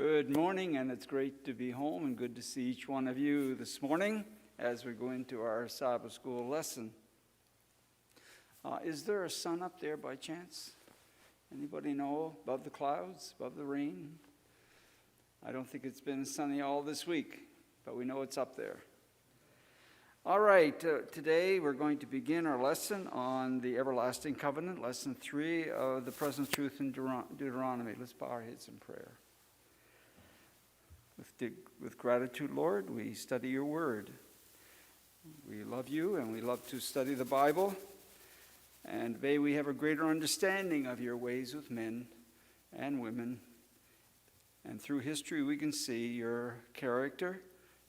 Good morning, and it's great to be home and good to see each one of you this morning as we go into our Sabbath school lesson. Is there a sun up there by chance? Anybody know? Above the clouds, above the rain? I don't think it's been sunny all this week, but we know it's up there. All right, today we're going to begin our lesson on the everlasting covenant, lesson 3 of the present truth in Deuteronomy. Let's bow our heads in prayer. With gratitude, Lord, we study your word. We love you and we love to study the Bible. And may we have a greater understanding of your ways with men and women. And through history we can see your character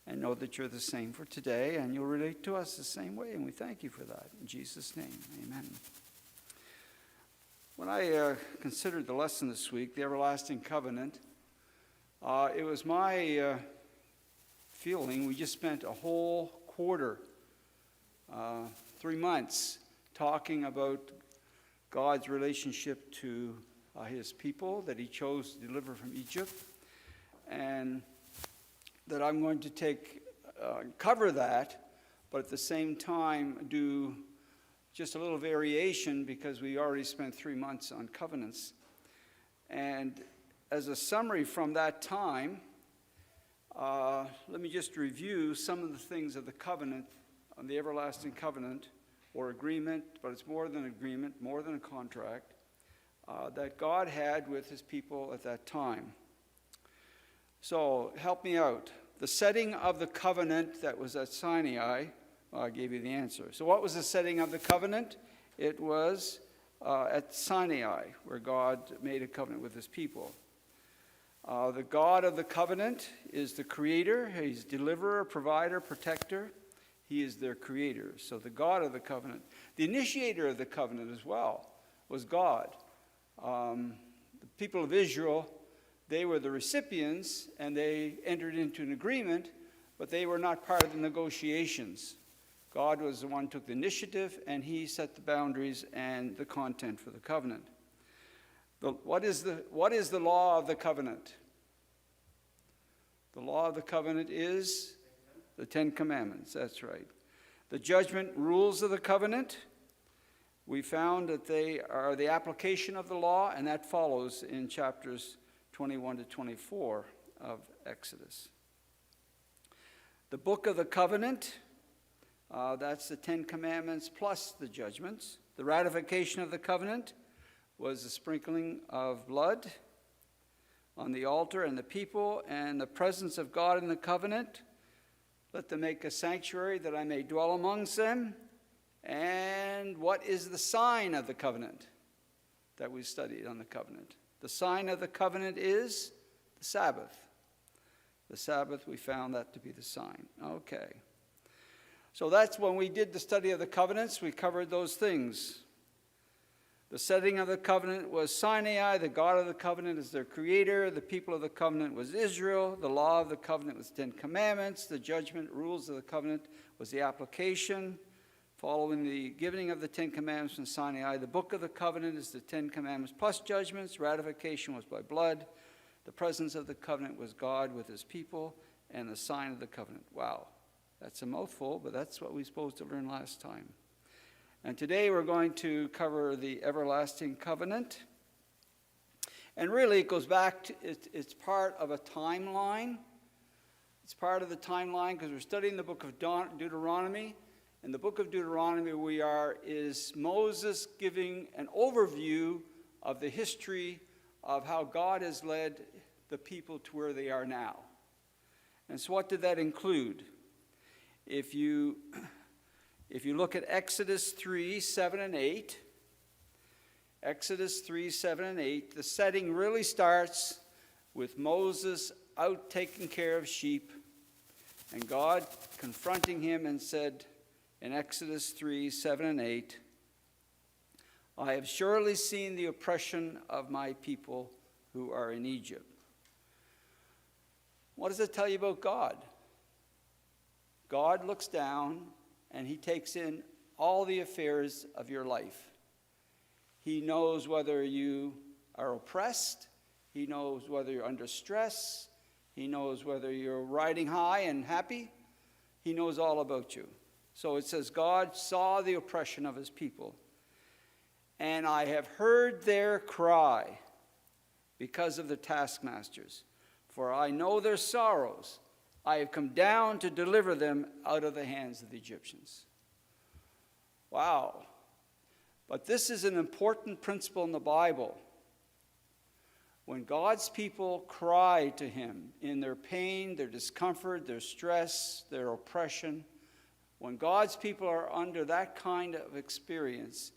and know that you're the same for today, and you'll relate to us the same way, and we thank you for that. In Jesus' name, amen. When I considered the lesson this week, the everlasting covenant, it was my feeling we just spent a whole quarter, 3 months, talking about God's relationship to his people that he chose to deliver from Egypt, and that I'm going to cover that, but at the same time do just a little variation because we already spent 3 months on covenants. And as a summary from that time, let me just review some of the things of the covenant, on the everlasting covenant, or agreement, but it's more than agreement, more than a contract, that God had with his people at that time. So, help me out. The setting of the covenant that was at Sinai, I gave you the answer. So what was the setting of the covenant? It was at Sinai, where God made a covenant with his people. The God of the covenant is the creator. He's deliverer, provider, protector. He is their creator. So the God of the covenant. The initiator of the covenant as well was God. The people of Israel, they were the recipients, and they entered into an agreement, but they were not part of the negotiations. God was the one who took the initiative, and he set the boundaries and the content for the covenant. What is the law of the covenant? The law of the covenant is the 10 Commandments. That's right. The judgment rules of the covenant, we found that they are the application of the law, and that follows in chapters 21 to 24 of Exodus. The book of the covenant, that's the 10 Commandments plus the judgments. The ratification of the covenant was the sprinkling of blood on the altar and the people, and the presence of God in the covenant. Let them make a sanctuary that I may dwell amongst them. And what is the sign of the covenant that we studied on the covenant? The sign of the covenant is the Sabbath. The Sabbath, we found that to be the sign. Okay. So that's when we did the study of the covenants, we covered those things. The setting of the covenant was Sinai. The God of the covenant is their creator. The people of the covenant was Israel. The law of the covenant was 10 Commandments. The judgment rules of the covenant was the application. Following the giving of the 10 Commandments from Sinai, the book of the covenant is the 10 Commandments plus judgments. Ratification was by blood. The presence of the covenant was God with his people, and the sign of the covenant. Wow, that's a mouthful, but that's what we were supposed to learn last time. And today we're going to cover the everlasting covenant. And really it goes back to, it's part of a timeline. It's part of the timeline because we're studying the book of Deuteronomy. In the book of Deuteronomy is Moses giving an overview of the history of how God has led the people to where they are now. And so what did that include? If you look at Exodus 3, 7, and 8, Exodus 3, 7, and 8, the setting really starts with Moses out taking care of sheep, and God confronting him and said, in Exodus 3, 7, and 8, I have surely seen the oppression of my people who are in Egypt. What does it tell you about God? God looks down and he takes in all the affairs of your life. He knows whether you are oppressed. He knows whether you're under stress. He knows whether you're riding high and happy. He knows all about you. So it says, God saw the oppression of his people, and I have heard their cry because of the taskmasters. For I know their sorrows. I have come down to deliver them out of the hands of the Egyptians. Wow. But this is an important principle in the Bible. When God's people cry to him in their pain, their discomfort, their stress, their oppression, when God's people are under that kind of experience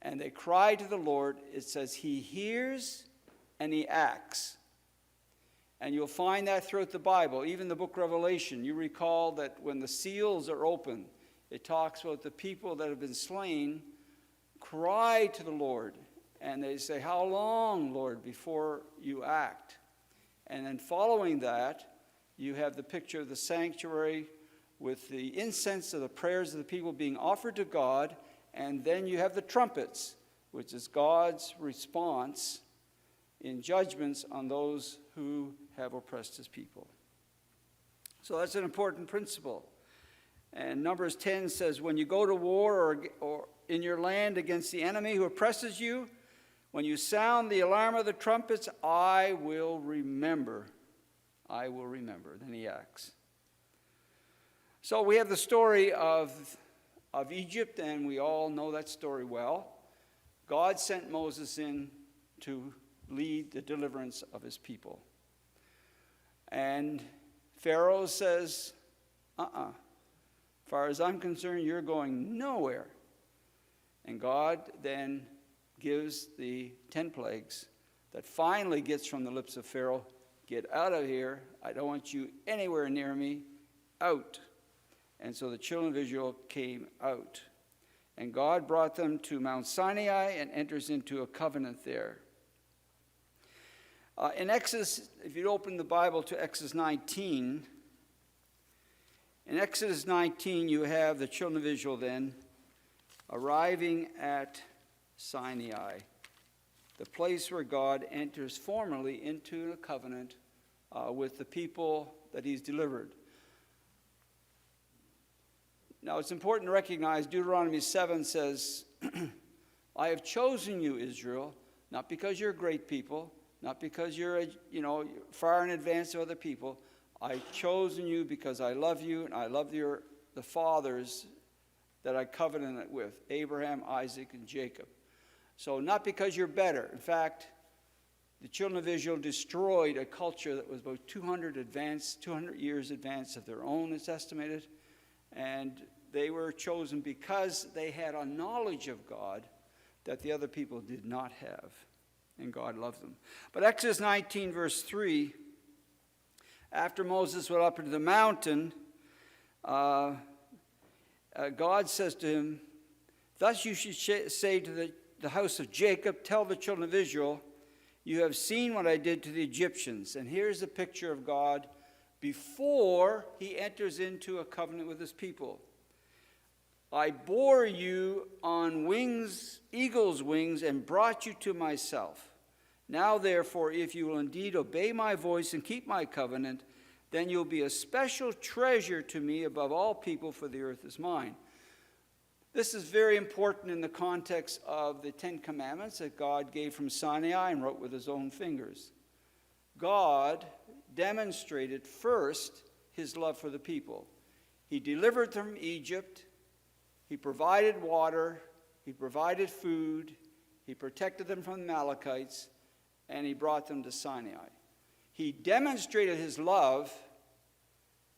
and they cry to the Lord, it says he hears and he acts. And you'll find that throughout the Bible, even the book of Revelation. You recall that when the seals are open, it talks about the people that have been slain cry to the Lord. And they say, how long, Lord, before you act? And then following that, you have the picture of the sanctuary with the incense of the prayers of the people being offered to God. And then you have the trumpets, which is God's response in judgments on those who have oppressed his people. So that's an important principle. And Numbers 10 says, when you go to war or in your land against the enemy who oppresses you, when you sound the alarm of the trumpets, I will remember. I will remember. Then he acts. So we have the story of Egypt, and we all know that story well. God sent Moses in to lead the deliverance of his people. And Pharaoh says, as far as I'm concerned, you're going nowhere. And God then gives the 10 plagues that finally gets from the lips of Pharaoh, get out of here. I don't want you anywhere near me. Out. And so the children of Israel came out. And God brought them to Mount Sinai and enters into a covenant there. In Exodus, if you open the Bible to Exodus 19, in Exodus 19 you have the children of Israel then arriving at Sinai, the place where God enters formally into a covenant with the people that he's delivered. Now it's important to recognize Deuteronomy 7 says, I have chosen you, Israel, not because you're a great people, not because you're far in advance of other people. I've chosen you because I love you, and I love the fathers that I covenanted with, Abraham, Isaac, and Jacob. So not because you're better. In fact, the children of Israel destroyed a culture that was about 200 years advanced of their own, it's estimated. And they were chosen because they had a knowledge of God that the other people did not have. And God loved them. But Exodus 19, verse 3, after Moses went up into the mountain, God says to him, thus you should say to the house of Jacob, tell the children of Israel, you have seen what I did to the Egyptians. And here's a picture of God before he enters into a covenant with his people. I bore you on wings, eagle's wings, and brought you to myself. Now, therefore, if you will indeed obey my voice and keep my covenant, then you'll be a special treasure to me above all people, for the earth is mine. This is very important in the context of the 10 Commandments that God gave from Sinai and wrote with his own fingers. God demonstrated first his love for the people. He delivered them from Egypt. He provided water. He provided food. He protected them from the Amalekites. And he brought them to Sinai. He demonstrated his love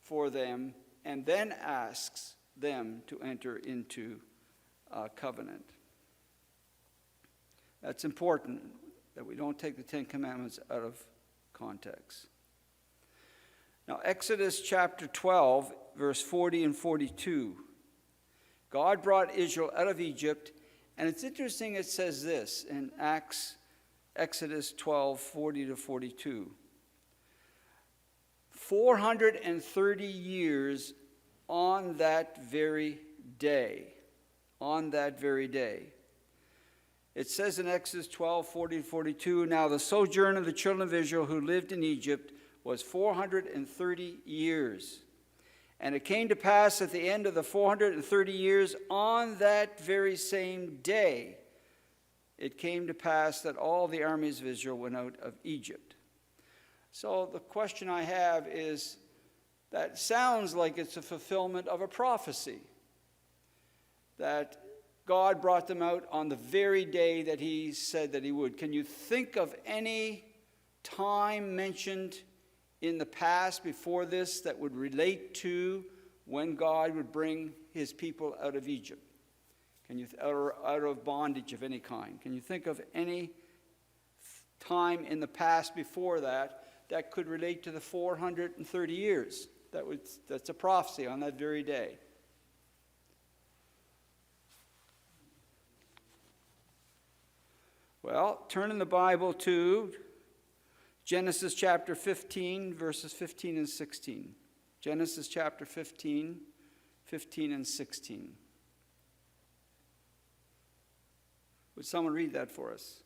for them and then asks them to enter into a covenant. That's important, that we don't take the 10 Commandments out of context. Now, Exodus chapter 12, verse 40 and 42. God brought Israel out of Egypt, and it's interesting it says this in Exodus 12, 40 to 42. 430 years on that very day, It says in Exodus 12:40-42, now the sojourn of the children of Israel who lived in Egypt was 430 years. And it came to pass at the end of the 430 years, on that very same day, it came to pass that all the armies of Israel went out of Egypt. So the question I have is, that sounds like it's a fulfillment of a prophecy, that God brought them out on the very day that he said that he would. Can you think of any time mentioned in the past before this that would relate to when God would bring his people out of Egypt? Or out of bondage of any kind? Can you think of any time in the past before that that could relate to the 430 years? That's a prophecy on that very day. Well, turn in the Bible to Genesis chapter 15, verses 15 and 16. Genesis chapter 15, 15 and 16. Would someone read that for us?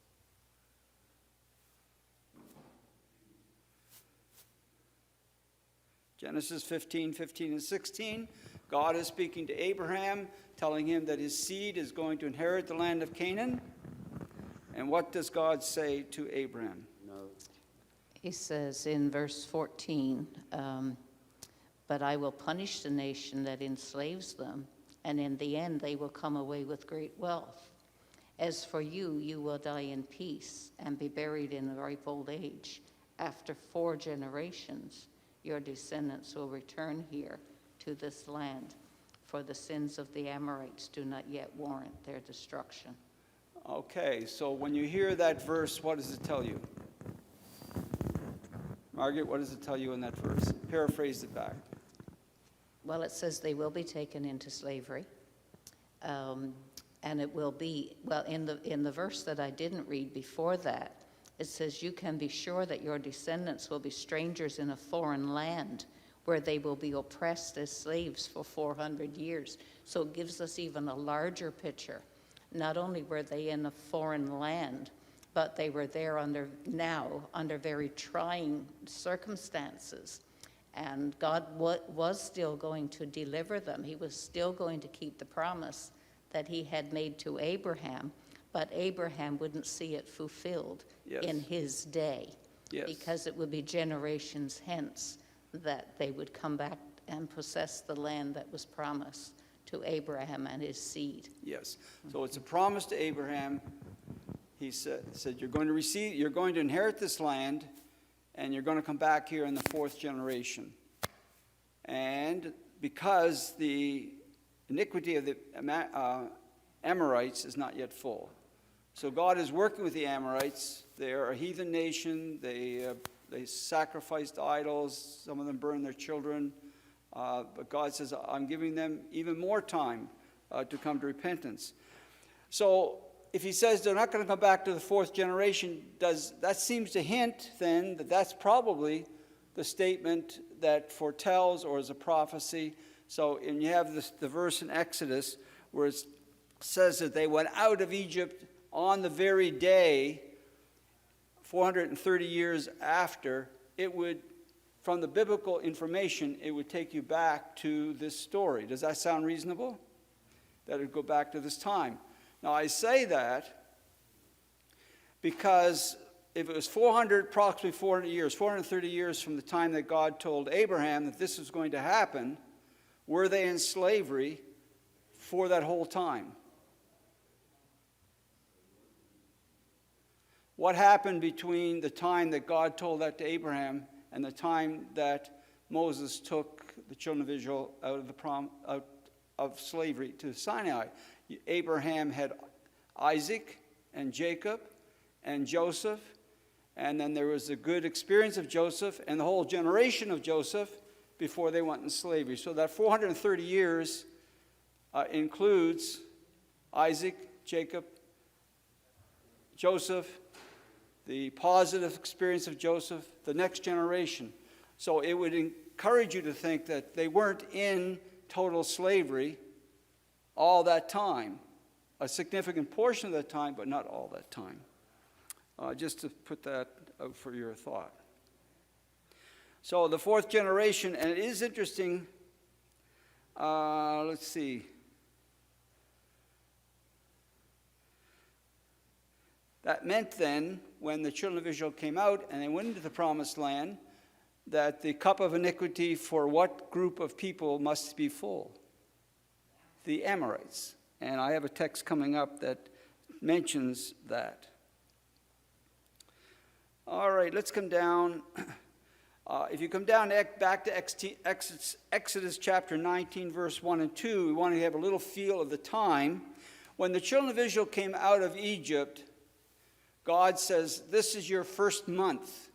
Genesis 15, 15 and 16. God is speaking to Abraham, telling him that his seed is going to inherit the land of Canaan. And what does God say to Abraham? No. He says in verse 14, but I will punish the nation that enslaves them, and in the end they will come away with great wealth. As for you, you will die in peace and be buried in a ripe old age. After 4 generations, your descendants will return here to this land, for the sins of the Amorites do not yet warrant their destruction. Okay, so when you hear that verse, what does it tell you? Margaret, what does it tell you in that verse? Paraphrase it back. Well, it says they will be taken into slavery. And it will be, well, in the verse that I didn't read before that, it says, you can be sure that your descendants will be strangers in a foreign land where they will be oppressed as slaves for 400 years. So it gives us even a larger picture. Not only were they in a foreign land, but they were there under very trying circumstances. And God was still going to deliver them. He was still going to keep the promise that he had made to Abraham, but Abraham wouldn't see it fulfilled in his day, because it would be generations hence that they would come back and possess the land that was promised to Abraham and his seed. Yes. So it's a promise to Abraham. He said you're going to inherit this land, and you're going to come back here in the 4th generation. And because the iniquity of the Amorites is not yet full. So God is working with the Amorites. They are a heathen nation. They sacrificed idols. Some of them burned their children. But God says, I'm giving them even more time to come to repentance. So if he says they're not going to come back to the 4th generation, that seems to hint then that that's probably the statement that foretells or is a prophecy. So, and you have the verse in Exodus where it says that they went out of Egypt on the very day, 430 years after. It would, from the biblical information, it would take you back to this story. Does that sound reasonable? That it would go back to this time. Now, I say that because if it was approximately 400 years, 430 years from the time that God told Abraham that this was going to happen, were they in slavery for that whole time? What happened between the time that God told that to Abraham and the time that Moses took the children of Israel out of slavery to Sinai? Abraham had Isaac and Jacob and Joseph, and then there was a good experience of Joseph and the whole generation of Joseph before they went in slavery. So that 430 years includes Isaac, Jacob, Joseph, the positive experience of Joseph, the next generation. So it would encourage you to think that they weren't in total slavery all that time. a significant portion of that time, but not all that time. Just to put that out for your thought. So the fourth generation, and it is interesting, let's see. That meant then, when the children of Israel came out and they went into the promised land, that the cup of iniquity for what group of people must be full? The Amorites. And I have a text coming up that mentions that. All right, let's come down. If you come down back to Exodus chapter 19, verse 1 and 2, we want to have a little feel of the time. When the children of Israel came out of Egypt, God says, this is your first month.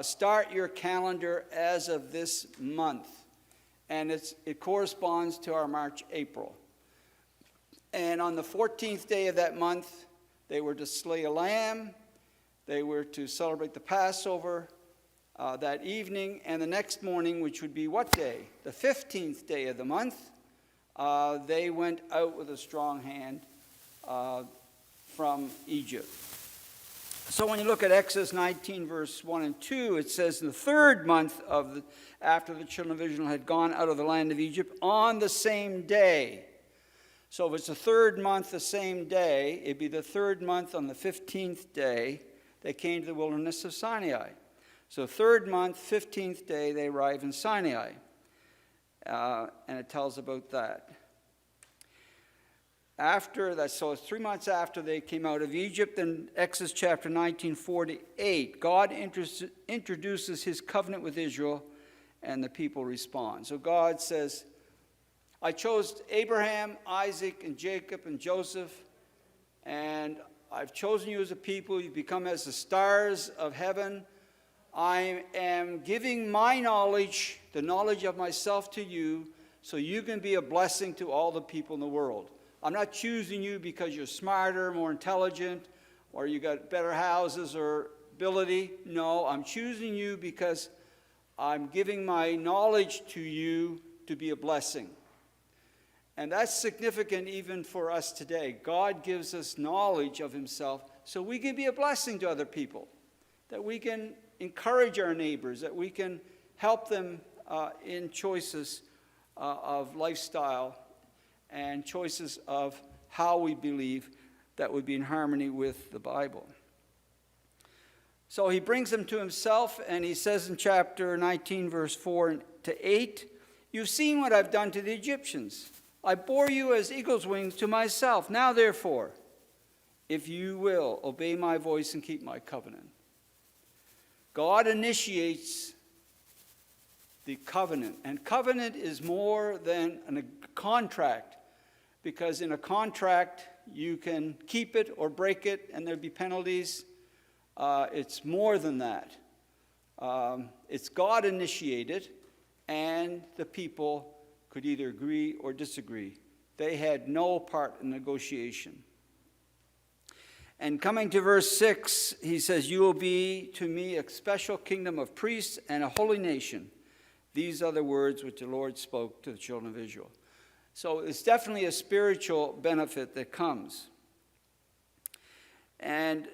Start your calendar as of this month. And it corresponds to our March, April. And on the 14th day of that month, they were to slay a lamb. They were to celebrate the Passover that evening. And the next morning, which would be what day? The 15th day of the month, they went out with a strong hand from Egypt. So when you look at Exodus 19, verse 1 and 2, it says in the third month after the children of Israel had gone out of the land of Egypt, on the same day. So if it's the third month, the same day, it'd be the third month on the 15th day, they came to the wilderness of Sinai. So third month, 15th day, they arrive in Sinai. And it tells about that. After that, so it's 3 months after they came out of Egypt, in Exodus chapter 19, 4-8, God introduces his covenant with Israel, and the people respond. So God says, I chose Abraham, Isaac, and Jacob, and Joseph, and I've chosen you as a people. You've become as the stars of heaven. I am giving my knowledge, the knowledge of myself to you, so you can be a blessing to all the people in the world. I'm not choosing you because you're smarter, more intelligent, or you got better houses or ability. No, I'm choosing you because I'm giving my knowledge to you to be a blessing. And that's significant even for us today. God gives us knowledge of himself so we can be a blessing to other people, that we can encourage our neighbors, that we can help them in choices of lifestyle and choices of how we believe that would be in harmony with the Bible. So he brings them to himself, and he says in chapter 19, verse 4-8, you've seen what I've done to the Egyptians. I bore you as eagle's wings to myself. Now, therefore, if you will obey my voice and keep my covenant. God initiates the covenant. And covenant is more than a contract, because in a contract you can keep it or break it and there'd be penalties. It's more than that. It's God initiated, and the people could either agree or disagree. They had no part in negotiation. And coming to verse 6, he says, you will be to me a special kingdom of priests and a holy nation. These are the words which the Lord spoke to the children of Israel. So it's definitely a spiritual benefit that comes. And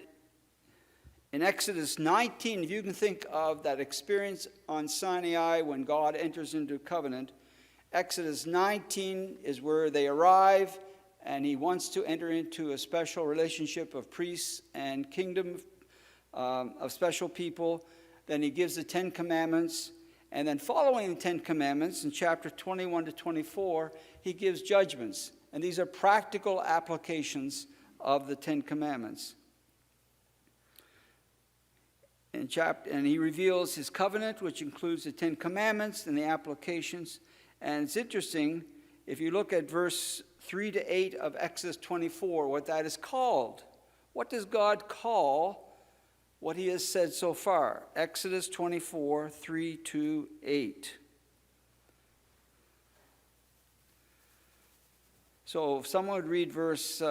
in Exodus 19, if you can think of that experience on Sinai when God enters into covenant, Exodus 19 is where they arrive, and he wants to enter into a special relationship of priests and kingdom of special people. Then he gives the 10 Commandments. And then following the 10 Commandments, in chapter 21-24, he gives judgments. And these are practical applications of the 10 Commandments. And he reveals his covenant, which includes the 10 Commandments and the applications. And it's interesting, if you look at verse 3-8 of Exodus 24, what that is called. What does God call what he has said so far? Exodus 24, 3-8. So if someone would read verse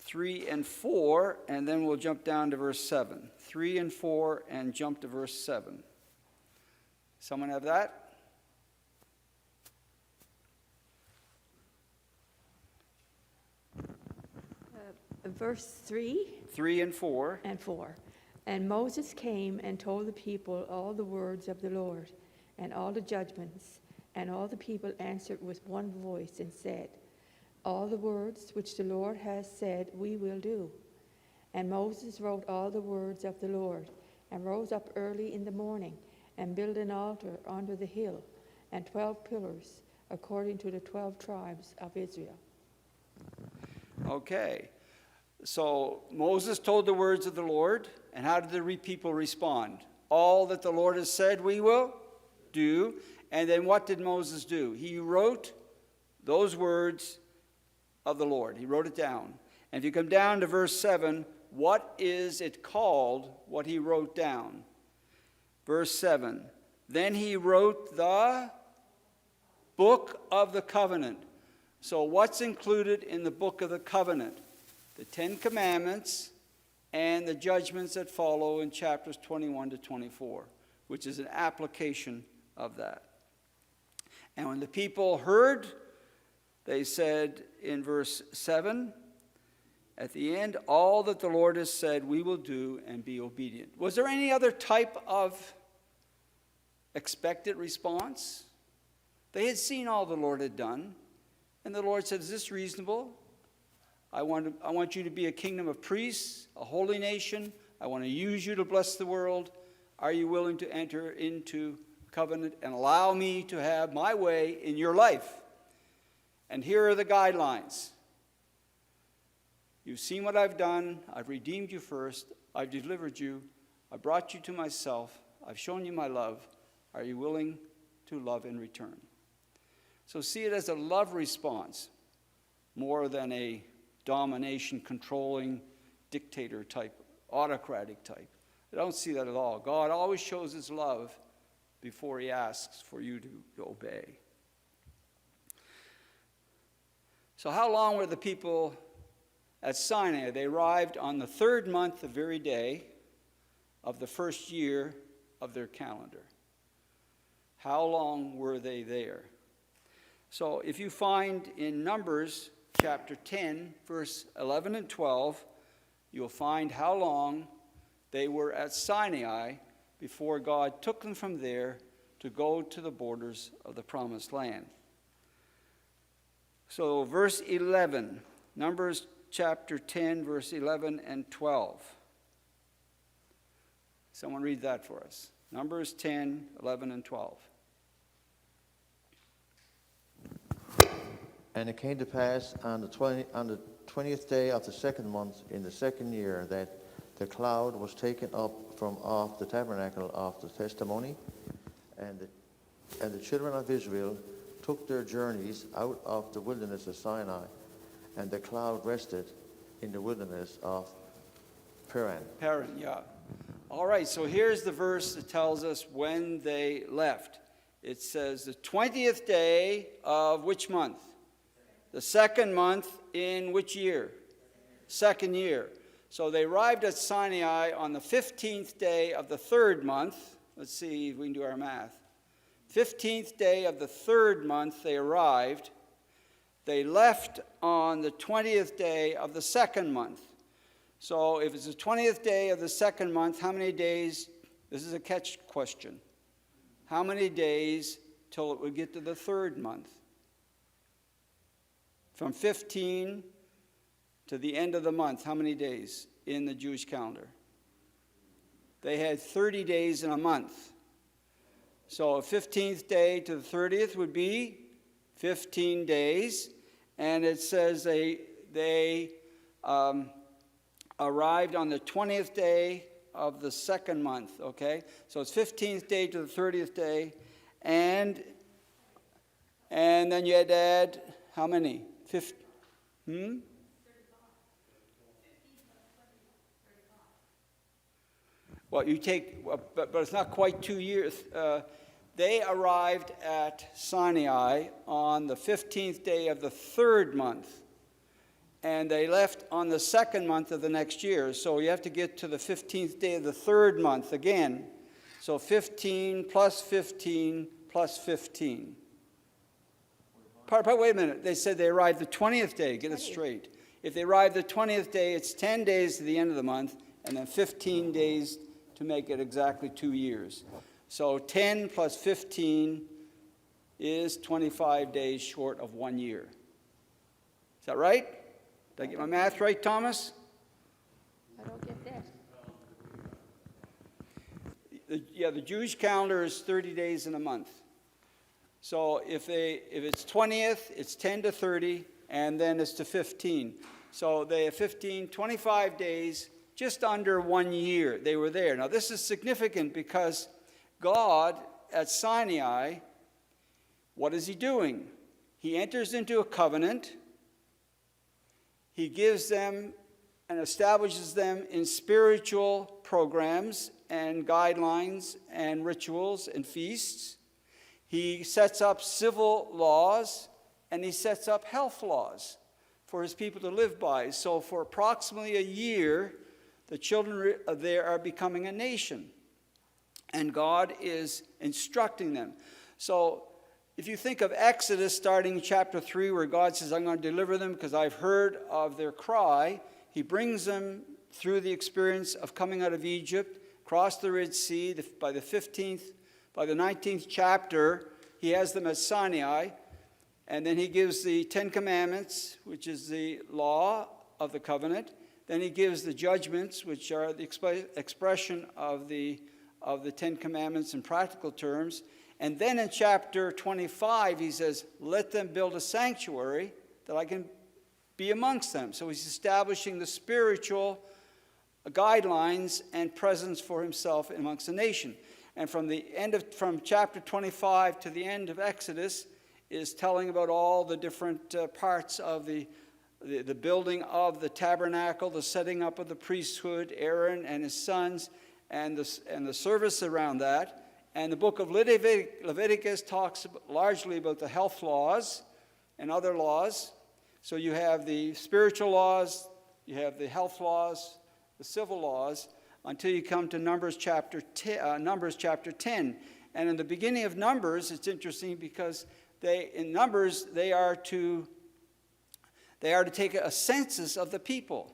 3 and 4, and then we'll jump down to verse 7. 3 and 4, and jump to verse 7. Someone have that? verse 3 3 and 4. and 4. And Moses came and told the people all the words of the Lord and all the judgments. And all the people answered with one voice and said, all the words which the Lord has said we will do. And Moses wrote all the words of the Lord, and rose up early in the morning, and built an altar under the hill, and 12 pillars, according to the 12 tribes of Israel. Okay. So Moses told the words of the Lord, and how did the people respond? All that the Lord has said we will do. And then what did Moses do? He wrote those words of the Lord. He wrote it down. And if you come down to verse 7, what is it called, what he wrote down? Verse 7, then he wrote the book of the covenant. So what's included in the book of the covenant? The 10 commandments and the judgments that follow in chapters 21 to 24, which is an application of that. And when the people heard, they said in verse 7, at the end, all that the Lord has said we will do and be obedient. Was there any other type of expected response? They had seen all the Lord had done, and the Lord said, is this reasonable? I want you to be a kingdom of priests, a holy nation. I want to use you to bless the world. Are you willing to enter into covenant and allow me to have my way in your life? And here are the guidelines. You've seen what I've done. I've redeemed you first. I've delivered you. I brought you to myself. I've shown you my love. Are you willing to love in return? So see it as a love response more than a domination, controlling, dictator type, autocratic type. I don't see that at all. God always shows his love before he asks for you to obey. So how long were the people at Sinai? They arrived on the 3rd month, the very day of the first year of their calendar. How long were they there? So if you find in Numbers chapter 10, verse 11 and 12, you'll find how long they were at Sinai before God took them from there to go to the borders of the promised land. So verse 11, Numbers chapter 10, verse 11 and 12. Someone read that for us. Numbers 10, 11 and 12. And it came to pass on the 20th day of the 2nd month in the 2nd year that the cloud was taken up from off the tabernacle of the testimony, and the children of Israel took their journeys out of the wilderness of Sinai, and the cloud rested in the wilderness of Paran. Paran, yeah. All right, so here's the verse that tells us when they left. It says the 20th day of which month? The 2nd month in which year? 2nd year. So they arrived at Sinai on the 15th day of the 3rd month. Let's see if we can do our math. 15th day of the 3rd month they arrived. They left on the 20th day of the 2nd month. So if it's the 20th day of the 2nd month, how many days? This is a catch question. How many days till it would get to the 3rd month? From 15 to the end of the month, how many days in the Jewish calendar? They had 30 days in a month. So a 15th day to the 30th would be 15 days. And it says they arrived on the 20th day of the 2nd month, okay? So it's 15th day to the 30th day. And then you had to add how many? 50? Well, you take, but it's not quite 2 years. They arrived at Sinai on the 15th day of the 3rd month, and they left on the 2nd month of the next year. So you have to get to the 15th day of the 3rd month again. So 15 plus 15 plus 15. Wait a minute. They said they arrived the 20th day. Get it straight. If they arrive the 20th day, it's 10 days to the end of the month, and then 15 days to make it exactly 2 years. So 10 plus 15 is 25 days short of 1 year. Is that right? Did I get my math right, Thomas? I don't get that. The Jewish calendar is 30 days in a month. So if it's 20th, it's 10 to 30, and then it's to 15. So they have 25 days, just under 1 year they were there. Now this is significant because God at Sinai, what is he doing? He enters into a covenant. He gives them and establishes them in spiritual programs and guidelines and rituals and feasts. He sets up civil laws, and he sets up health laws for his people to live by. So for approximately a year, the children there are becoming a nation, and God is instructing them. So if you think of Exodus starting in chapter 3, where God says, I'm going to deliver them because I've heard of their cry, he brings them through the experience of coming out of Egypt, cross the Red Sea. By the 19th chapter, he has them at Sinai, and then he gives the 10 Commandments, which is the law of the covenant. Then he gives the judgments, which are the expression of the 10 Commandments in practical terms. And then in chapter 25, he says, let them build a sanctuary that I can be amongst them. So he's establishing the spiritual guidelines and presence for himself amongst the nation. And from chapter 25 to the end of Exodus is telling about all the different parts of the building of the tabernacle, the setting up of the priesthood, Aaron and his sons, and the service around that. And the book of Leviticus talks largely about the health laws and other laws. So you have the spiritual laws, you have the health laws, the civil laws, until you come to Numbers chapter 10. And in the beginning of Numbers, it's interesting because in Numbers they are to take a census of the people.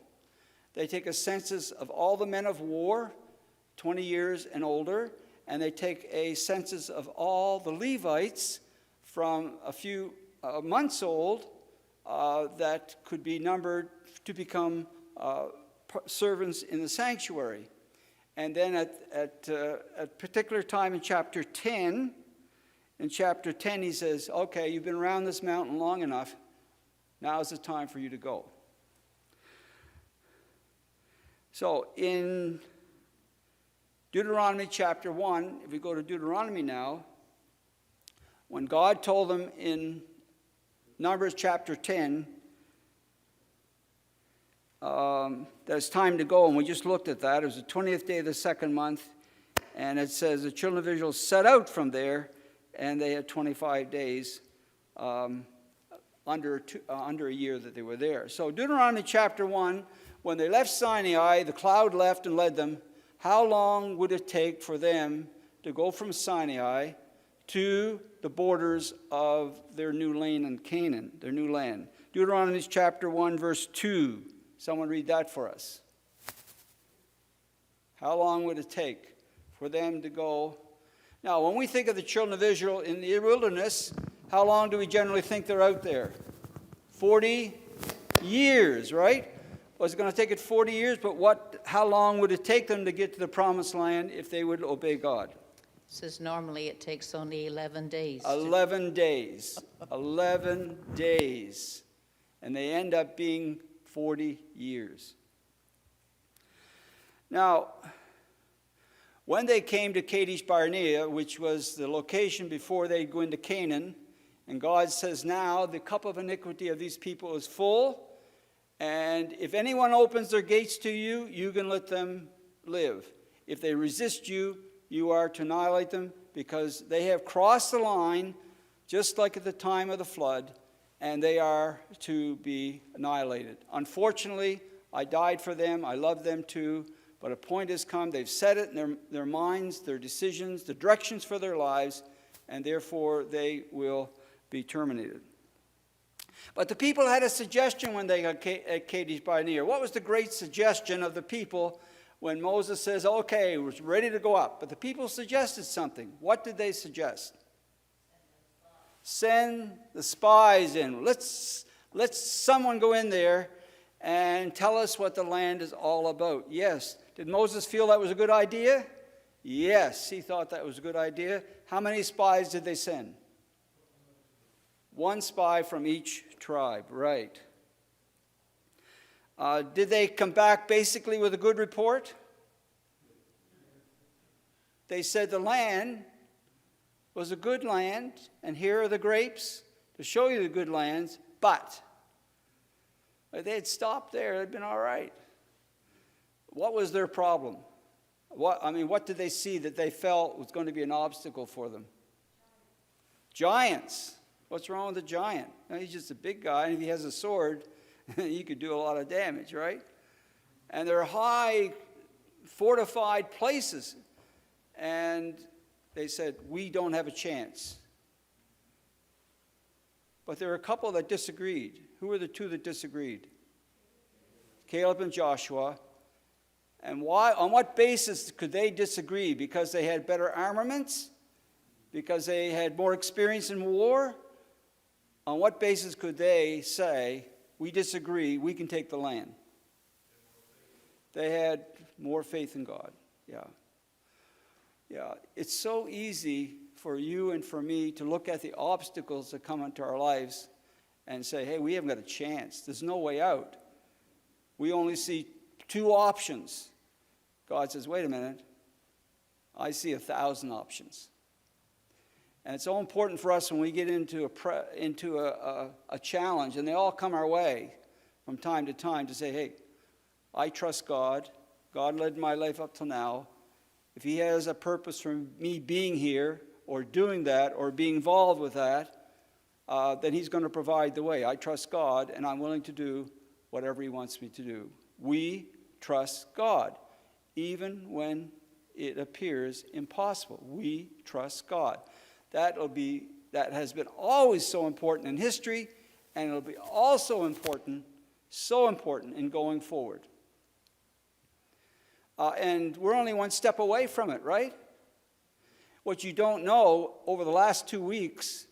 They take a census of all the men of war, 20 years and older, and they take a census of all the Levites from a few months old that could be numbered to become servants in the sanctuary. And then at a particular time in chapter 10, he says, okay, you've been around this mountain long enough. Now is the time for you to go. So in Deuteronomy chapter 1, if we go to Deuteronomy now, when God told them in Numbers chapter 10 that it's time to go, and we just looked at that. It was the 20th day of the second month, and it says the children of Israel set out from there, and they had 25 days under a year that they were there. So Deuteronomy chapter 1, when they left Sinai, the cloud left and led them. How long would it take for them to go from Sinai to the borders of their new land in Canaan, their new land? Deuteronomy chapter 1, verse 2. Someone read that for us. How long would it take for them to go? Now, when we think of the children of Israel in the wilderness, how long do we generally think they're out there? 40 years, right? Was it going to take it 40 years? But how long would it take them to get to the promised land if they would obey God? It says normally it takes only 11 days. 11 days. 11 days. And they end up being 40 years. Now, when they came to Kadesh Barnea, which was the location before they go into Canaan, and God says, now the cup of iniquity of these people is full, and if anyone opens their gates to you, you can let them live. If they resist you, you are to annihilate them, because they have crossed the line, just like at the time of the flood, and they are to be annihilated. Unfortunately, I died for them. I love them too. But a point has come. They've set it in their minds, their decisions, the directions for their lives, and therefore they will be terminated. But the people had a suggestion when they got at Kadesh Barnea. What was the great suggestion of the people when Moses says, okay, we're ready to go up? But the people suggested something. What did they suggest? Send the spies in. Let's someone go in there and tell us what the land is all about. Yes. Did Moses feel that was a good idea? Yes, he thought that was a good idea. How many spies did they send? One spy from each tribe, right. Did they come back basically with a good report? They said the land was a good land, and here are the grapes to show you the good lands, but if they had stopped there, it had been all right. What was their problem? What did they see that they felt was going to be an obstacle for them? Giants. What's wrong with a giant? He's just a big guy, and if he has a sword, he could do a lot of damage, right? And they're high, fortified places. And they said, we don't have a chance. But there were a couple that disagreed. Who were the two that disagreed? Caleb and Joshua. And why? On what basis could they disagree? Because they had better armaments? Because they had more experience in war? On what basis could they say, we disagree, we can take the land? They had more faith in God. Yeah. It's so easy for you and for me to look at the obstacles that come into our lives and say, hey, we haven't got a chance. There's no way out. We only see two options. God says, wait a minute. I see 1,000 options. And it's so important for us when we get into a challenge, and they all come our way from time to time, to say, hey, I trust God. God led my life up till now. If he has a purpose for me being here or doing that or being involved with that, then he's going to provide the way. I trust God, and I'm willing to do whatever he wants me to do. We trust God, even when it appears impossible. We trust God. That has been always so important in history, and it'll be also important, so important in going forward. And we're only one step away from it, right? What you don't know, over the last 2 weeks,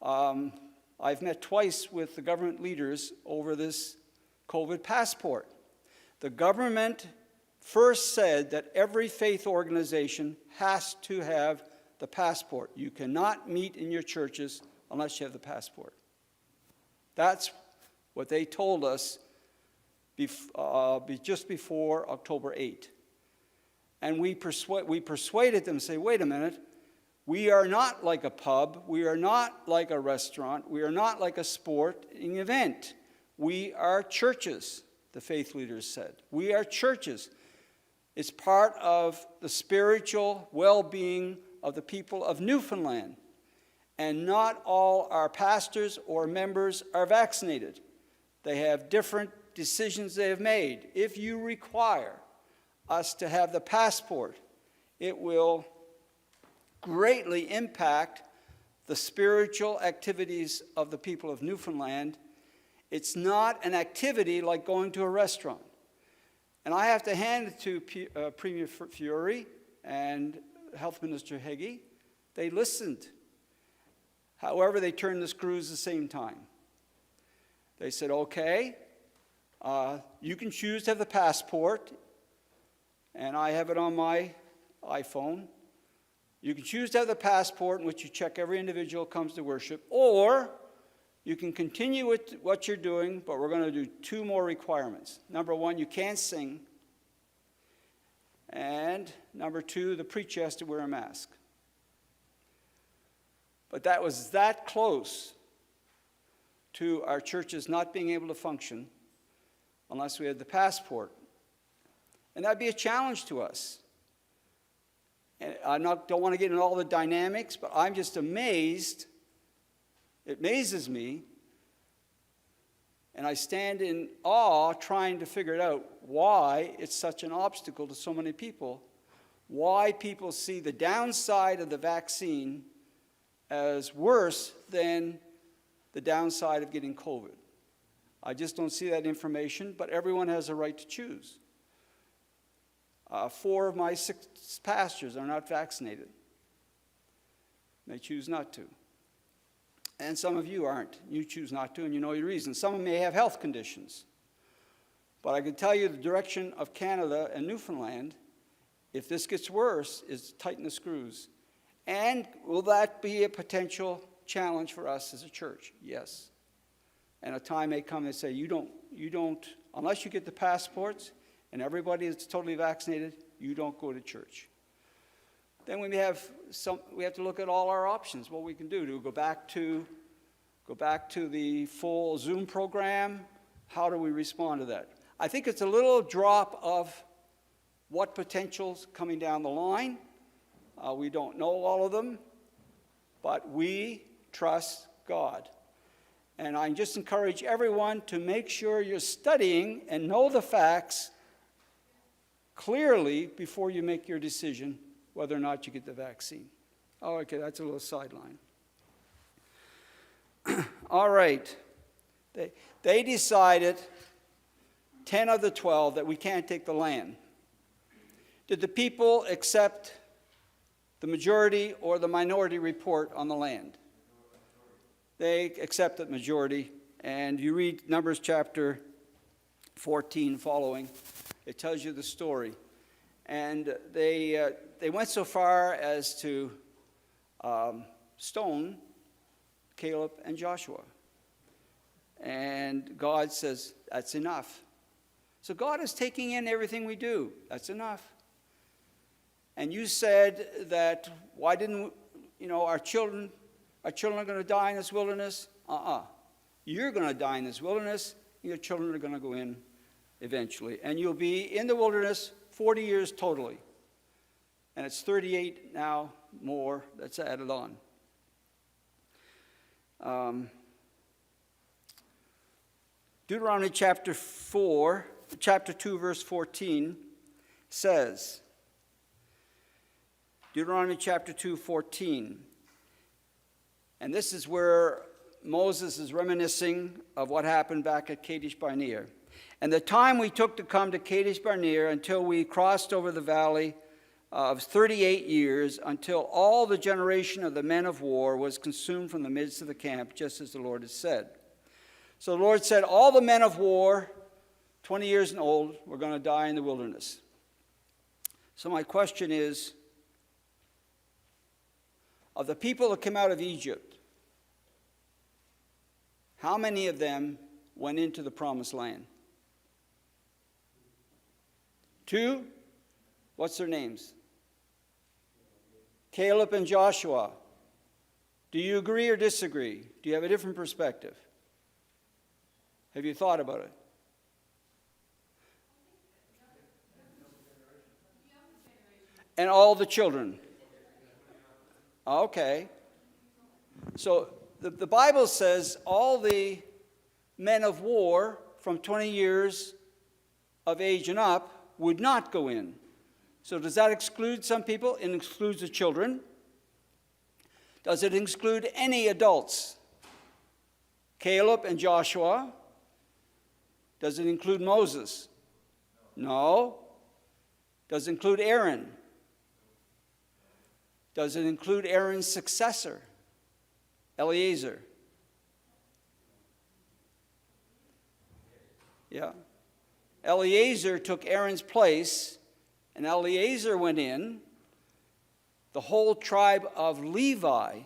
I've met twice with the government leaders over this COVID passport. The government first said that every faith organization has to have the passport. You cannot meet in your churches unless you have the passport. That's what they told us just before October 8. And we persuaded them, say, wait a minute, we are not like a pub, we are not like a restaurant, we are not like a sporting event. We are churches, the faith leaders said. We are churches. It's part of the spiritual well-being of the people of Newfoundland. And not all our pastors or members are vaccinated. They have different decisions they have made. If you require us to have the passport, it will greatly impact the spiritual activities of the people of Newfoundland. It's not an activity like going to a restaurant. And I have to hand it to Premier Fury and Health Minister Heggie. They listened. However, they turned the screws at the same time. They said, okay, you can choose to have the passport, and I have it on my iPhone. You can choose to have the passport in which you check every individual who comes to worship, or you can continue with what you're doing, but we're going to do 2 more requirements. Number 1, you can't sing. And number 2, the preacher has to wear a mask. But that was that close to our churches not being able to function unless we had the passport. And that'd be a challenge to us. And I don't want to get into all the dynamics, but I'm just amazed. It amazes me. And I stand in awe trying to figure it out why it's such an obstacle to so many people. Why people see the downside of the vaccine as worse than the downside of getting COVID. I just don't see that information, but everyone has a right to choose. 4 of my 6 pastors are not vaccinated. They choose not to. And some of you aren't. You choose not to, and you know your reasons. Some may have health conditions. But I can tell you the direction of Canada and Newfoundland, if this gets worse, is tighten the screws. And will that be a potential challenge for us as a church? Yes. And a time may come they say, you don't, unless you get the passports and everybody is totally vaccinated, you don't go to church. Then we have to look at all our options, what we can do. Do we go back to the full Zoom program? How do we respond to that? I think it's a little drop of what potential's coming down the line. We don't know all of them, but we trust God. And I just encourage everyone to make sure you're studying and know the facts clearly before you make your decision whether or not you get the vaccine. Oh, okay, that's a little sideline. All right. They decided, 10 of the 12, that we can't take the land. Did the people accept the majority or the minority report on the land? They accepted majority, and you read Numbers chapter 14 following, it tells you the story. And they went so far as to stone Caleb and Joshua. And God says, that's enough. So God is taking in everything we do. That's enough. And you said that, why didn't, our children are going to die in this wilderness? You're going to die in this wilderness. Your children are going to go in eventually. And you'll be in the wilderness 40 years totally. And it's 38 now more that's added on. Deuteronomy chapter 2, verse 14 says, Deuteronomy chapter 2, 14. And this is where Moses is reminiscing of what happened back at Kadesh Barnea. And the time we took to come to Kadesh Barnea until we crossed over the valley of 38 years, until all the generation of the men of war was consumed from the midst of the camp, just as the Lord has said. So the Lord said, all the men of war, 20 years and old, were going to die in the wilderness. So my question is, of the people that came out of Egypt, how many of them went into the promised land? 2? What's their names? Caleb and Joshua. Do you agree or disagree? Do you have a different perspective? Have you thought about it? And all the children. Okay. So the Bible says all the men of war from 20 years of age and up would not go in. So does that exclude some people? It excludes the children. Does it exclude any adults? Caleb and Joshua. Does it include Moses? No. Does it include Aaron? Does it include Aaron's successor, Eleazar? Yeah. Eleazar took Aaron's place, and Eleazar went in. The whole tribe of Levi,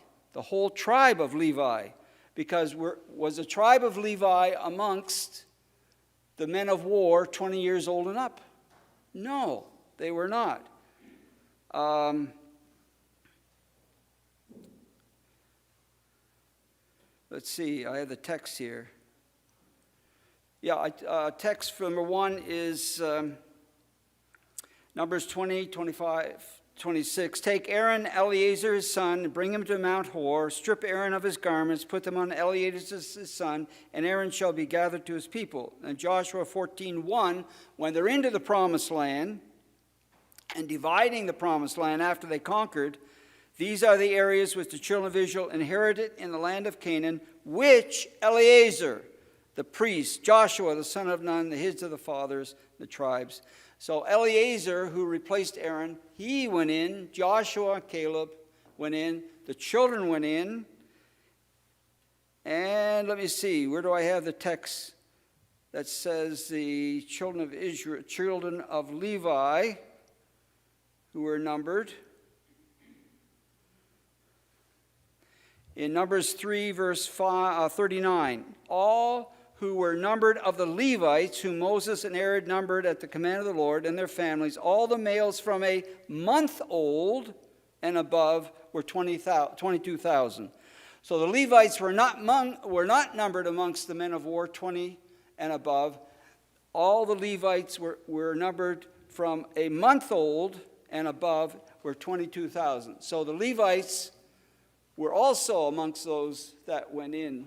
because was the tribe of Levi amongst the men of war 20 years old and up? No, they were not. Let's see, I have the text here. Yeah, text for number 1 is Numbers 20, 25, 26. Take Aaron, Eleazar his son, and bring him to Mount Hor. Strip Aaron of his garments, put them on Eleazar his son, and Aaron shall be gathered to his people. And Joshua 14:1, when they're into the promised land and dividing the promised land after they conquered, these are the areas which the children of Israel inherited in the land of Canaan, which Eleazar, the priest, Joshua, the son of Nun, the heads of the fathers, the tribes. So Eleazar, who replaced Aaron, he went in. Joshua and Caleb went in. The children went in. And let me see, where do I have the text that says the children of Israel, children of Levi, who were numbered? In Numbers 3, verse 39, all who were numbered of the Levites, whom Moses and Aaron numbered at the command of the Lord, and their families, all the males from a month old and above were 22,000. So the Levites were not numbered amongst the men of war 20 and above. All the Levites were numbered from a month old and above were 22,000. So the Levites were also amongst those that went in.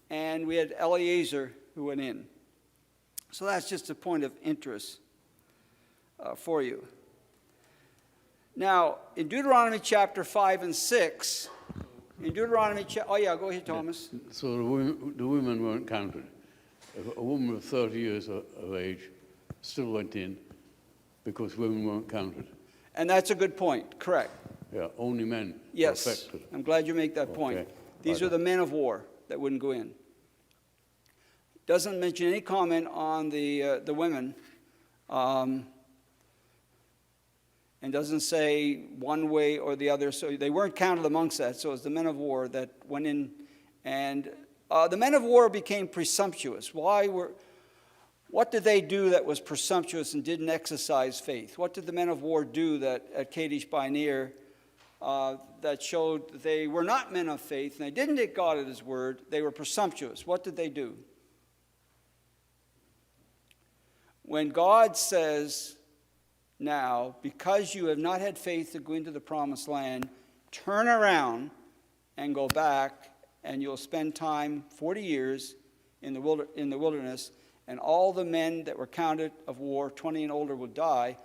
And we had Eleazar who went in. So that's just a point of interest for you. Now, in Deuteronomy chapter 5 and 6, in Deuteronomy oh yeah, go ahead, Thomas. So the women weren't counted. A woman of 30 years of age still went in because women weren't counted. And that's a good point, correct. Yeah, only men Yes, were affected. I'm glad you make that point. Okay. These are the men of war that wouldn't go in. Doesn't mention any comment on the women, and doesn't say one way or the other. So they weren't counted amongst that. So it's the men of war that went in, and the men of war became presumptuous. What did they do that was presumptuous and didn't exercise faith? What did the men of war do that at Kadesh Barnea that showed that they were not men of faith and they didn't take God at his word? They were presumptuous. What did they do? When God says, now, because you have not had faith to go into the promised land, turn around and go back, and you'll spend time, 40 years, in the wilderness, and all the men that were counted of war, 20 and older, will die.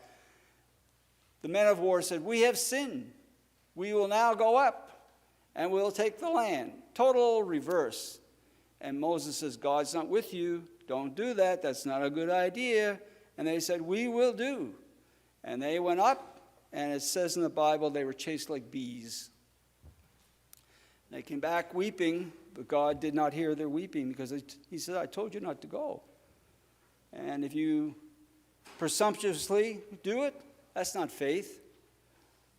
The men of war said, we have sinned. We will now go up, and we'll take the land. Total reverse. And Moses says, God's not with you. Don't do that. That's not a good idea. And they said, we will do. And they went up, and it says in the Bible they were chased like bees. They came back weeping, but God did not hear their weeping because he said, I told you not to go. And if you presumptuously do it, that's not faith.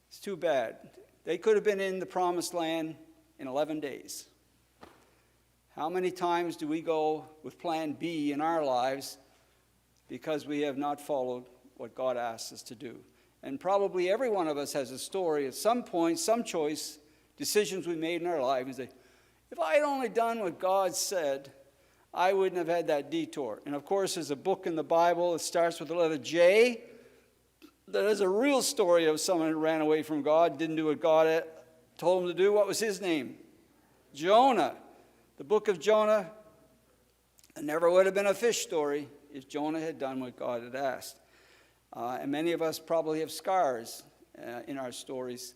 It's too bad. They could have been in the promised land in 11 days. How many times do we go with plan B in our lives because we have not followed what God asks us to do? And probably every one of us has a story at some point, some choice, decisions we made in our life. We say, if I had only done what God said, I wouldn't have had that detour. And of course, there's a book in the Bible that starts with the letter J that is a real story of someone who ran away from God, didn't do what God told him to do. What was his name? Jonah. The book of Jonah, it never would have been a fish story if Jonah had done what God had asked. And many of us probably have scars in our stories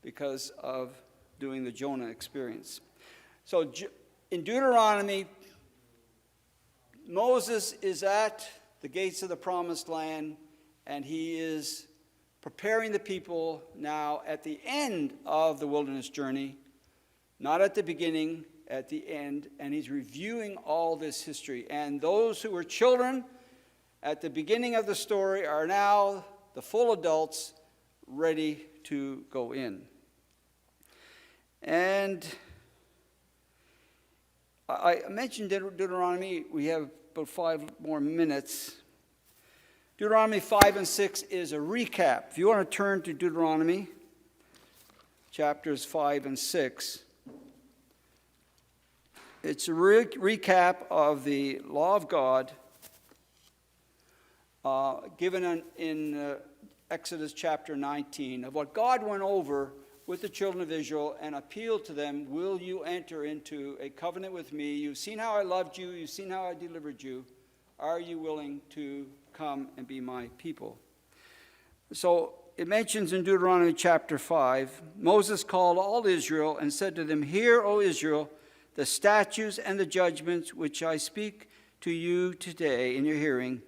because of doing the Jonah experience. So in Deuteronomy, Moses is at the gates of the promised land, and he is preparing the people now at the end of the wilderness journey, not at the beginning, at the end, and he's reviewing all this history. And those who were children at the beginning of the story are now the full adults ready to go in. And I mentioned Deuteronomy. We have about 5 more minutes. Deuteronomy 5 and 6 is a recap. If you want to turn to Deuteronomy chapters 5 and 6, it's a recap of the law of God given in Exodus chapter 19, of what God went over with the children of Israel and appealed to them, will you enter into a covenant with me? You've seen how I loved you. You've seen how I delivered you. Are you willing to come and be my people? So it mentions in Deuteronomy chapter 5, Moses called all Israel and said to them, Hear, O Israel, the statutes and the judgments which I speak to you today in your hearing,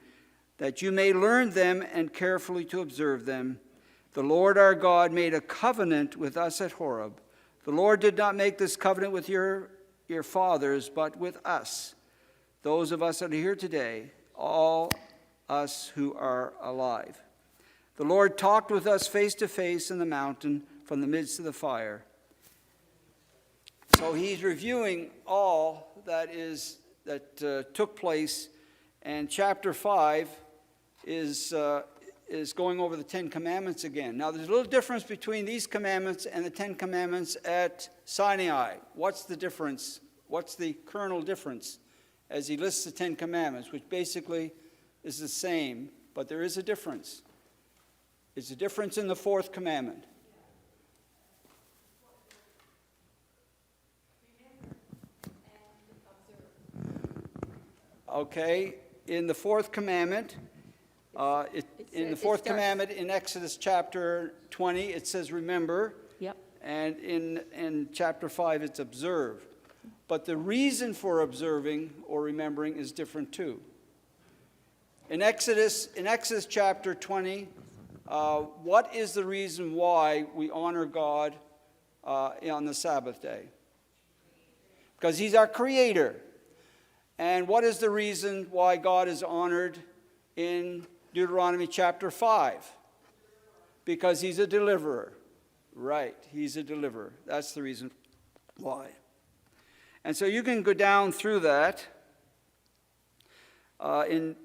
that you may learn them and carefully to observe them. The Lord our God made a covenant with us at Horeb. The Lord did not make this covenant with your fathers, but with us, those of us that are here today, all us who are alive. The Lord talked with us face to face in the mountain from the midst of the fire. So he's reviewing all that took place, and chapter 5 is going over the Ten Commandments again. Now, there's a little difference between these commandments and the Ten Commandments at Sinai. What's the difference? What's the kernel difference? As he lists the Ten Commandments, which basically is the same, but there is a difference. It's a difference in the fourth commandment. Okay, in the fourth commandment, in the fourth commandment in Exodus chapter 20, it says remember. Yep. And in chapter 5, it's observe. But the reason for observing or remembering is different too. In Exodus chapter 20, what is the reason why we honor God on the Sabbath day? Because he's our creator. And what is the reason why God is honored in Deuteronomy chapter 5? Because he's a deliverer. Right, he's a deliverer. That's the reason why. And so you can go down through that. It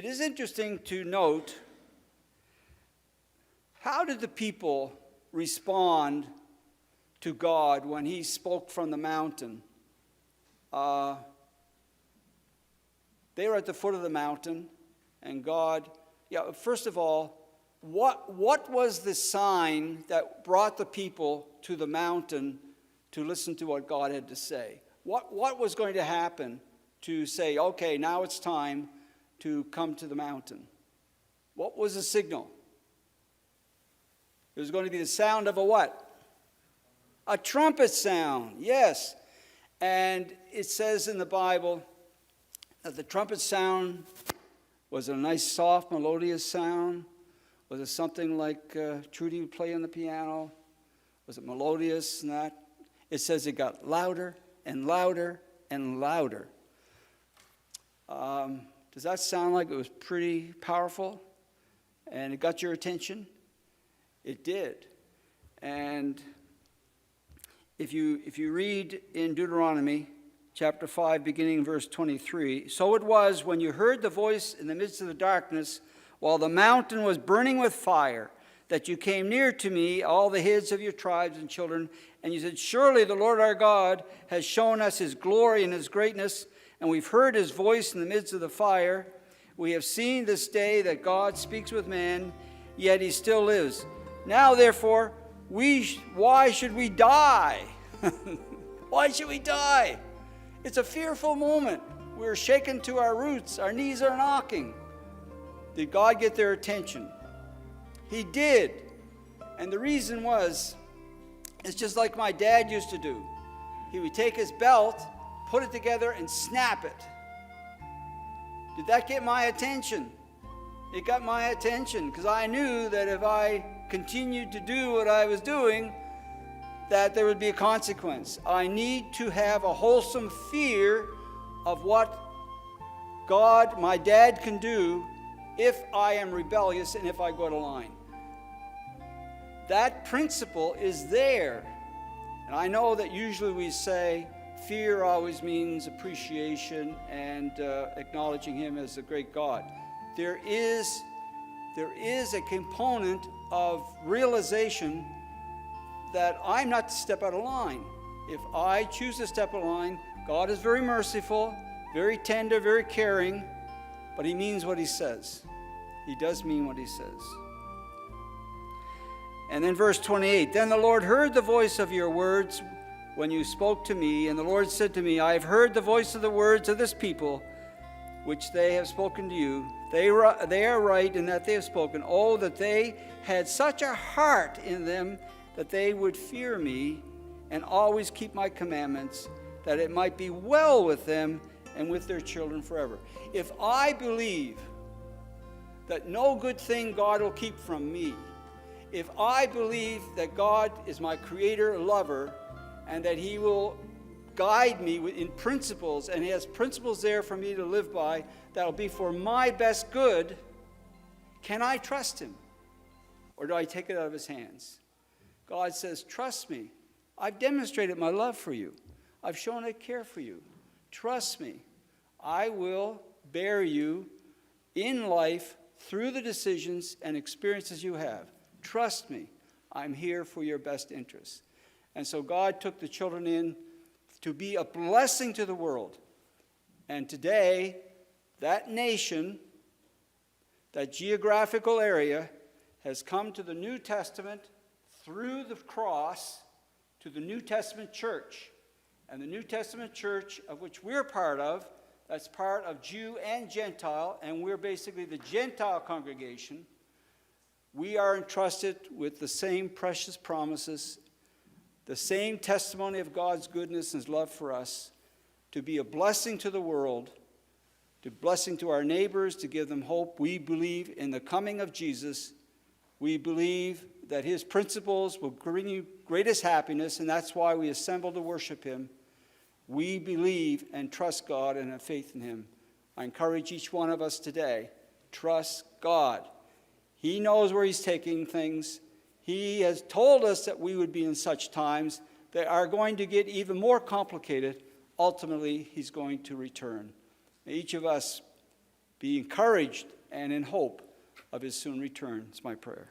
is interesting to note, how did the people respond to God when he spoke from the mountain? They were at the foot of the mountain, and God, first of all, what was the sign that brought the people to the mountain to listen to what God had to say? What was going to happen to say, okay, now it's time to come to the mountain? What was the signal? It was going to be the sound of a what? A trumpet sound, yes. And it says in the Bible that the trumpet sound was a nice, soft, melodious sound. Was it something like Trudy would play on the piano? Was it melodious and that? It says it got louder and louder and louder. Does that sound like it was pretty powerful? And it got your attention? It did. And if you read in Deuteronomy chapter 5, beginning in verse 23, so it was when you heard the voice in the midst of the darkness, while the mountain was burning with fire, that you came near to me, all the heads of your tribes and children, and you said, surely the Lord our God has shown us his glory and his greatness, and we've heard his voice in the midst of the fire. We have seen this day that God speaks with man, yet he still lives. Now, therefore, why should we die? Why should we die? It's a fearful moment. We're shaken to our roots. Our knees are knocking. Did God get their attention? He did. And the reason was, it's just like my dad used to do. He would take his belt, put it together, and snap it. Did that get my attention? It got my attention because I knew that if I continued to do what I was doing, that there would be a consequence. I need to have a wholesome fear of what God, my dad, can do if I am rebellious and if I go out of line. That principle is there. And I know that usually we say fear always means appreciation and acknowledging him as the great God. There is a component of realization that I'm not to step out of line. If I choose to step out of line, God is very merciful, very tender, very caring, but he means what he says. He does mean what he says. And then verse 28, then the Lord heard the voice of your words when you spoke to me, and the Lord said to me, I have heard the voice of the words of this people, which they have spoken to you. They are right in that they have spoken. Oh, that they had such a heart in them that they would fear me and always keep my commandments, that it might be well with them and with their children forever. If I believe that no good thing God will keep from me, if I believe that God is my creator, lover, and that he will guide me in principles, and he has principles there for me to live by that will be for my best good, can I trust him? Or do I take it out of his hands? God says, trust me. I've demonstrated my love for you. I've shown I care for you. Trust me. I will bear you in life through the decisions and experiences you have. Trust me. I'm here for your best interests. And so God took the children in to be a blessing to the world. And today, that nation, that geographical area, has come to the New Testament through the cross to the New Testament church. And the New Testament church, of which we're part of, that's part of Jew and Gentile, and we're basically the Gentile congregation. We are entrusted with the same precious promises, the same testimony of God's goodness and his love for us, to be a blessing to the world, to blessing to our neighbors, to give them hope. We believe in the coming of Jesus. We believe that his principles will bring you greatest happiness, and that's why we assemble to worship him. We believe and trust God and have faith in him. I encourage each one of us today, trust God. He knows where he's taking things. He has told us that we would be in such times that are going to get even more complicated. Ultimately, he's going to return. May each of us be encouraged and in hope of his soon return. It's my prayer.